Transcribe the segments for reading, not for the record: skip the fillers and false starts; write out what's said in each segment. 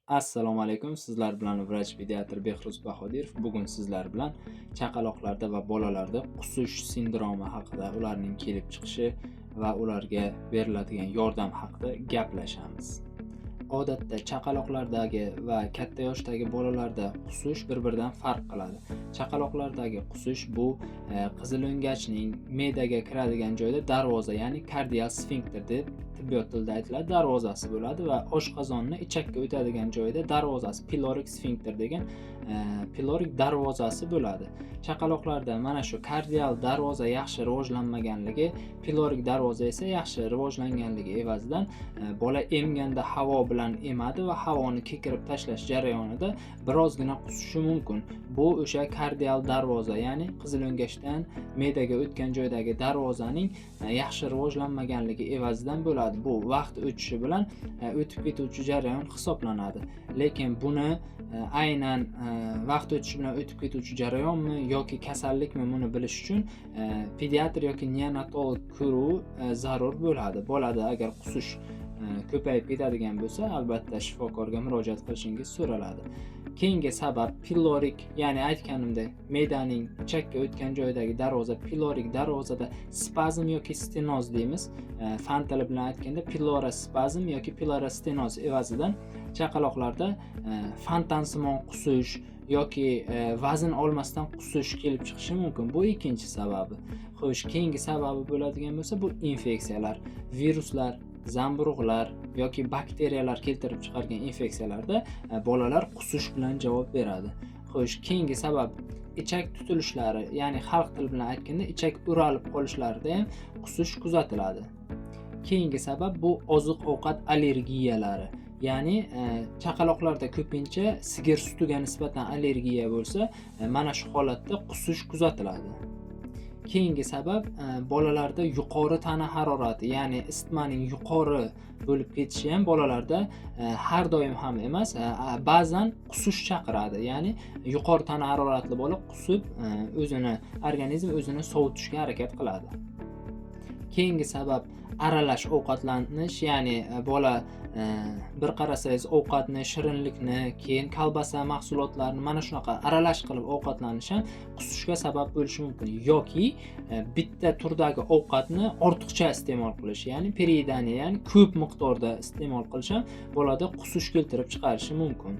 Assalomu alaykum. Sizlar bilan vrach pediatr Behruz Bahodirov. Bugun sizlar bilan chaqaloqlarda va bolalarda qusish sindromi haqida, ularning kelib chiqishi va ularga beriladigan yordam haqida gaplashamiz. Odatda chaqaloqlardagi va katta yoshdagi bolalarda qusish bir-biridan farq qiladi. Chaqaloqlardagi qusish bu qizil o'ngachning me'daga kiradigan joyda darvoza, ya'ni kardial sfinkter deb tibbiyot tilida aytiladi, darvozasi bo'ladi va oshqozonni ichakka o'tadigan joyda darvozasi, pilorik sfinkter degan pilorik darvozasi bo'ladi. Chaqaloqlarda mana shu kardial darvoza yaxshi rivojlanmaganligi, pilorik darvoza esa yaxshi rivojlanganligi evazidan bola emganda havo bilan emadi va havoni kekirib tashlash jarayonida birozgina qusishi mumkin. Bu o'sha kardial darvoza, ya'ni qizil o'ngachdan me'daga o'tgan joydagi darvozaning yaxshi rivojlanmaganligi evazidan bo'ladi. Bu vaqt o'tishi bilan o'tib ketuvchi jarayon hisoblanadi. Lekin buni aynan vaqt o'tishi bilan o'tib ketuvchi jarayonmi yoki kasallikmi, buni bilish uchun pediatr yoki neonatolog ko'ruvi zarur bo'ladi. Bolada agar qusish ko'payib ketadigan bo'lsa, albatta shifokorga murojaat qilishingiz so'raladi. Keyingi sabab pilorik, ya'ni aytganimdek, me'daning ichakka o'tgan joydagi darvoza, pilorik darvozada spazm yoki stenoz deymiz. Fan tili bilan aytganda pilorospazm yoki pilorostenoz evazidan chaqaloqlarda fontansimon qusish yoki vazn olmasdan qusish kelib chiqishi mumkin. Bu ikkinchi sababi. Xo'sh, keyingi sababi bo'ladigan bo'lsa, bu infeksiyalar, viruslar, zamburug'lar yoki bakteriyalar keltirib chiqargan infeksiyalarda bolalar qusish bilan javob beradi. Xo'sh, keyingi sabab ichak tutilishlari, ya'ni xalq tili bilan aytganda ichak o'ralib qolishlarida ham qusish kuzatiladi. Keyingi sabab bu oziq-ovqat allergiyalari. Ya'ni chaqaloqlarda ko'pincha sigir sutiga nisbatan allergiya bo'lsa, mana shu holatda qusish kuzatiladi. Keyingi sabab bolalarda yuqori tana harorati, ya'ni isitmaning yuqori bo'lib ketishi ham bolalarda har doim ham emas, ba'zan qusish chaqiradi. Ya'ni yuqori tana haroratli bola qusib, organizm o'zini sovutishga harakat qiladi. Keyingi sabab aralash ovqatlanish, ya'ni bola bir qarasangiz ovqatni, shirinlikni, keyin kolbasa mahsulotlarini mana shunaqa aralash qilib ovqatlanish ham qusishga sabab bo'lishi mumkin. Yoki bitta turdagi ovqatni ortiqcha iste'mol qilish, ya'ni periodaniya, ya'ni ko'p miqdorda iste'mol qilish ham bolada qusish keltirib chiqarishi mumkin.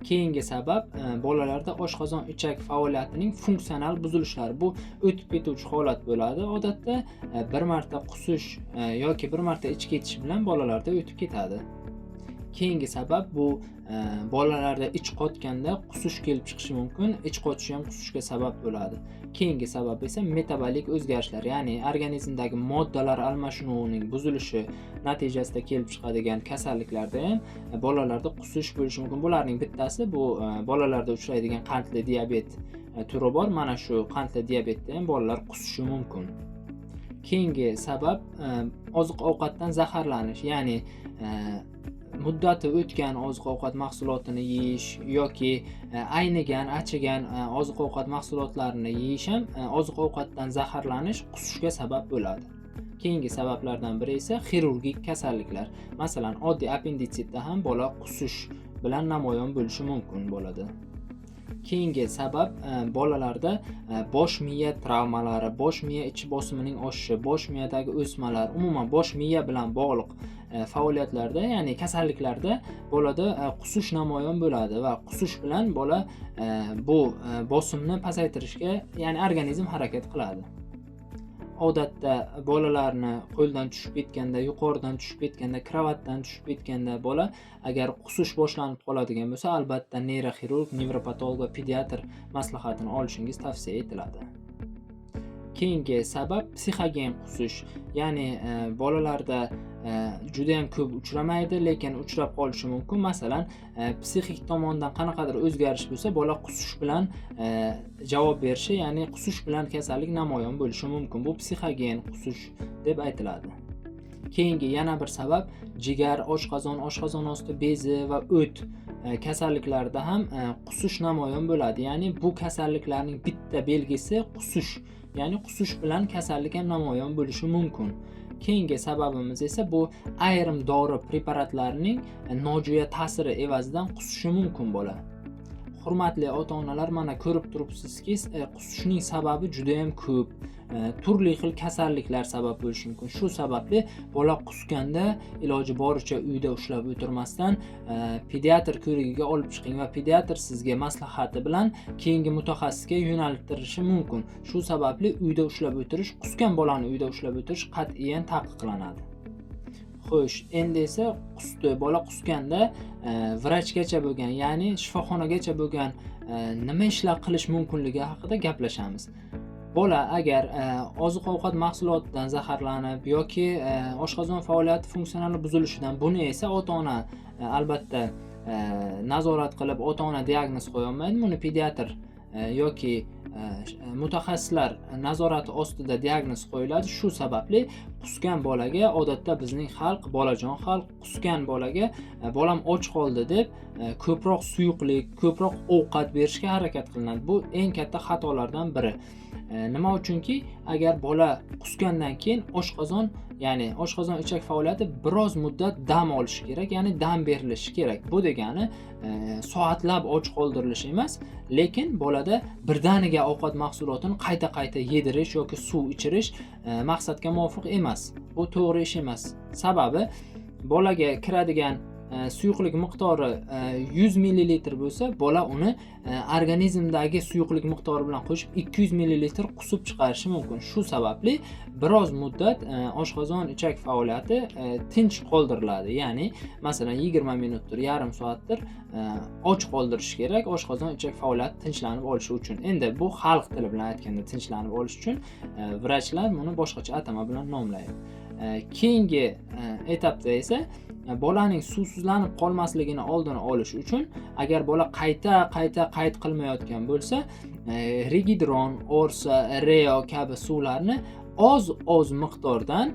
Keyingi sabab bolalarda oshqozon ichak faoliyatining funksional buzilishlari. Bu o'tib ketuvchi holat bo'ladi. Odatda bir marta qusish yoki bir marta ichib ketish bilan bolalarda o'tib ketadi. Keyingi sabab bu bolalarda ich qotganda qusish kelib chiqishi mumkin. Ich qotishi ham qusishga sabab bo'ladi. Keyingi sabab esa metabolik o'zgarishlar, ya'ni organizmdagi moddalar almashinuvining buzilishi natijasida kelib chiqadigan kasalliklarda ham bolalarda qusish bo'lishi mumkin. Bularning bittasi bu bolalarda uchraydigan qandli diabet turi bor. Mana shu qandli diabetda ham bolalar qusishi mumkin. Keyingi sabab oziq-ovqatdan zaharlanish, ya'ni muddati o'tgan oziq-ovqat mahsulotini yeyish yoki aynigan, achigan oziq-ovqat mahsulotlarini yeyish ham oziq-ovqatdan zaharlanish qusishga sabab bo'ladi. Keyingi sabablardan biri esa xirurgik kasalliklar. Masalan, oddiy appenditsitda ham bola qusish bilan namoyon bo'lishi mumkin bo'ladi. Keyingi sabab bolalarda bosh miya travmalari, bosh miya ichi bosimining oshishi, bosh miyadagi o'smalar, umuman bosh miya bilan bog'liq faoliyatlarda, ya'ni kasalliklarda bolada qusish namoyon bo'ladi va qusish bilan bola bu bosimni pasaytirishga, ya'ni organizm harakat qiladi. Odatda bolalarni qo'ldan tushib ketganda, yuqoridan tushib ketganda, kravatdan tushib ketganda bola agar qusish boshlanib qoladigan bo'lsa, albatta neyroxirurg, nevropatolog va pediatr maslahatini olishingiz tavsiya etiladi. Keyingi sabab psixogen qusish, ya'ni bolalarda juda ham ko'p uchramaydi, lekin uchrab qolishi mumkin. Masalan, psixik tomondan qanaqadir o'zgarish bo'lsa, bola qusish bilan javob berishi, ya'ni qusish bilan kasallik namoyon bo'lishi mumkin. Bu psixogen qusish deb aytiladi. Keyingi yana bir sabab jigar, oshqozon, oshqozon osti bezi va o't kasalliklarida ham qusish namoyon bo'ladi. Ya'ni bu kasalliklarning bitta belgisi qusish. Ya'ni qusish bilan kasallik ham namoyon bo'lishi mumkin. Keyingi sababimiz esa bu ayrim dori preparatlarining nojo'ya ta'siri evazidan qusishi mumkin bola. Hurmatli ota-onalar, mana ko'rib turibsizki, qusishning sababi juda ham ko'p. Turli xil kasalliklar sabab bo'lishi mumkin. Shu sababli bola qusganda iloji boricha uyda ushlab o'tirmasdan pediatr ko'rigiga olib chiqing va pediatr sizga maslahati bilan keyingi mutaxassisga yo'naltirishi mumkin. Shu sababli uyda ushlab o'tirish, qusgan bolani uyda ushlab o'tirish qat'iyan taqiqlanadi. Xo'sh, endi esa bola qusganda vrachgacha bo'lgan, ya'ni shifoxonagacha bo'lgan nima ishlar qilish mumkinligi haqida gaplashamiz. Bola agar oziq-ovqat mahsulotidan zaharlanib yoki oshqozon faoliyati funksionali buzilishidan, buni esa ota-ona albatta nazorat qilib, ota-ona diagnoz qo'ya olmaydi. Buni pediatr yoki mutaxassislar nazorati ostida diagnoz qo'yiladi. Shu sababli qusgan bolaga odatda bizning xalq, bolajon xalq qusgan bolaga bolam och qoldi deb ko'proq suyuqlik, ko'proq ovqat berishga harakat qilinadi. Bu eng katta xatolardan biri. Nima uchunki, agar bola qusgandan keyin oshqozon, ya'ni oshqozon ichak faoliyati biroz muddat dam olishi kerak, ya'ni dam berilishi kerak. Bu degani soatlab och qoldirilish emas, lekin bolada birdaniga ovqat mahsulotini qayta yedirish yoki suv ichirish maqsadga muvofiq emas. Bu to'g'ri ish emas. Sababi bolaga kiradigan suyuqlik miqdori 100 ml bo'lsa, bola uni organizmdagi suyuqlik miqdori bilan qo'shib 200 ml qusib chiqarishi mumkin. Shu sababli biroz muddat oshqozon ichak faoliyati tinch qoldiriladi. Ya'ni masalan 20 minutdir, yarim soatdir och qoldirish kerak oshqozon ichak faoliyati tinchlanib olishi uchun. Endi bu xalq tili bilan aytganda tinchlanib olish uchun vrachlar buni boshqacha atama bilan nomlaydi. Keyingi etapda esa bolaning suvsizlanib qolmasligini oldini olish uchun agar bola qayta qilmayotgan bo'lsa, Regidron, Orsa, Reo kabi suvlarni oz miqdordan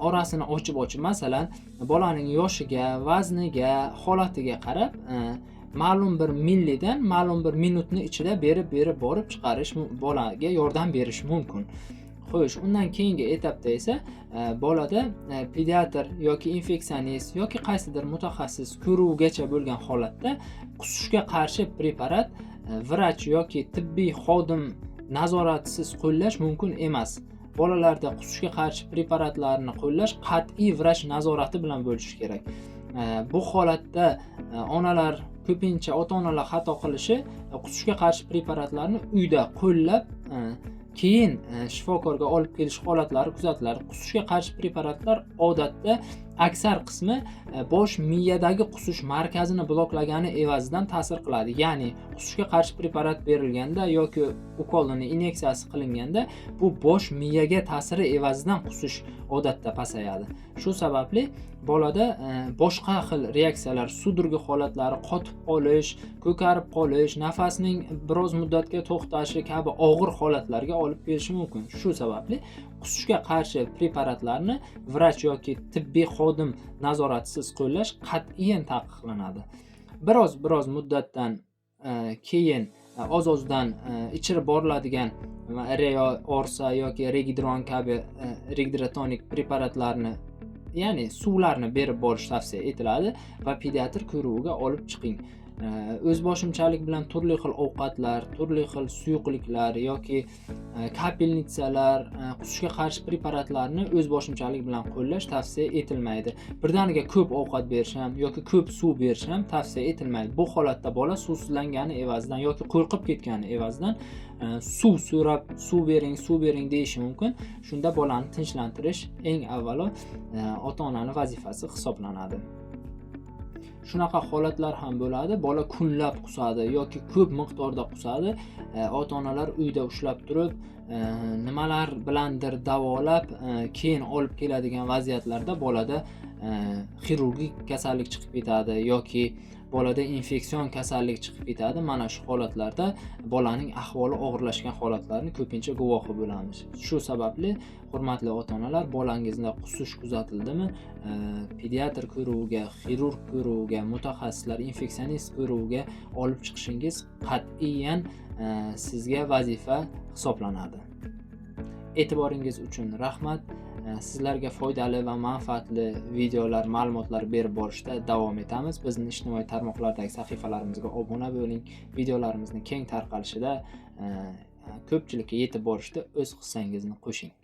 orasini ochib, masalan, bolaning yoshiga, vazniga, holatiga qarab ma'lum bir millidan ma'lum bir minutni ichida berib borib chiqarish bolaga yordam berish mumkin. Xo'sh, undan keyingi etapda esa bolada pediatr yoki infeksionist yoki qaysidir mutaxassis ko'ruvigacha bo'lgan holatda qusishga qarshi preparat vrach yoki tibbiy xodim nazoratisiz qo'llash mumkin emas. Bolalarda qusishga qarshi preparatlarni qo'llash qat'iy vrach nazorati bilan bo'lishi kerak. Bu holatda ko'pincha ota-onalar xato qilishi, qusishga qarshi preparatlarni uyda qo'llab keyin shifokorga olib kelish holatlari kuzatiladi. Qusishga qarshi preparatlar odatda aksar qismi bosh miyadagi qusish markazini bloklagani evazidan ta'sir qiladi. Ya'ni qusishga qarshi preparat berilganda yoki ukolini inyeksiyasi qilinganda bu bosh miyaga ta'siri evazidan qusish odatda pasayadi. Shu sababli bolada boshqa xil reaksiyalar, sudurgi holatlari, qotib qolish, ko'karib qolish, nafasning biroz muddatga to'xtashi kabi og'ir holatlarga olib kelishi mumkin. Shu sababli qusishga qarshi preparatlarni vrach yoki tibbiy xodim nazoratisiz qo'llash qat'iyan taqiqlanadi. Biroz muddatdan keyin oz-ozdan ichirib boriladigan Reo, Orsa yoki Regidron kabi regidrotonik preparatlarni, ya'ni suvlarni berib borish tavsiya etiladi va pediatr ko'ruviga olib chiqing. O'zboshimchalik bilan turli xil ovqatlar, turli xil suyuqliklar yoki kapelnitsalar, qusishga qarshi preparatlarni o'zboshimchalik bilan qo'llash tavsiya etilmaydi. Birdaniga ko'p ovqat berish ham yoki ko'p suv berish ham tavsiya etilmaydi. Bu holatda bola suvsizlangani evazidan yoki qo'rqib ketgani evazidan suv bering deyishi mumkin. Shunda bolani tinchlantirish eng avvalo ota-onaning vazifasi hisoblanadi. Shunaqa holatlar ham bo'ladi. Bola kunlab qusadi yoki ko'p miqdorda qusadi. Ota-onalar uyda ushlab turib, nimalar bilandir davolab, keyin olib keladigan vaziyatlarda bolada xirurgik kasallik chiqib ketadi yoki bolada infeksion kasallik chiqib ketadi. Mana shu holatlarda bolaning ahvoli og'irlashgan holatlarni ko'pincha guvohi bo'lamiz. Shu sababli hurmatli ota-onalar, bolangizda qusish kuzatildimi, pediatr ko'ruviga, xirurg ko'ruviga, mutaxassislar, infeksionist ko'ruviga olib chiqishingiz qat'iyan sizga vazifa hisoblanadi. E'tiboringiz uchun rahmat. sizlarga foydali va manfaatli videolar, ma'lumotlar berib borishda davom etamiz. Bizning ijtimoiy tarmoqlardagi sahifalarimizga obuna bo'ling. Videolarimizni keng tarqalishida ko'pchilikka yetib borishda o'z hissangizni qo'shing.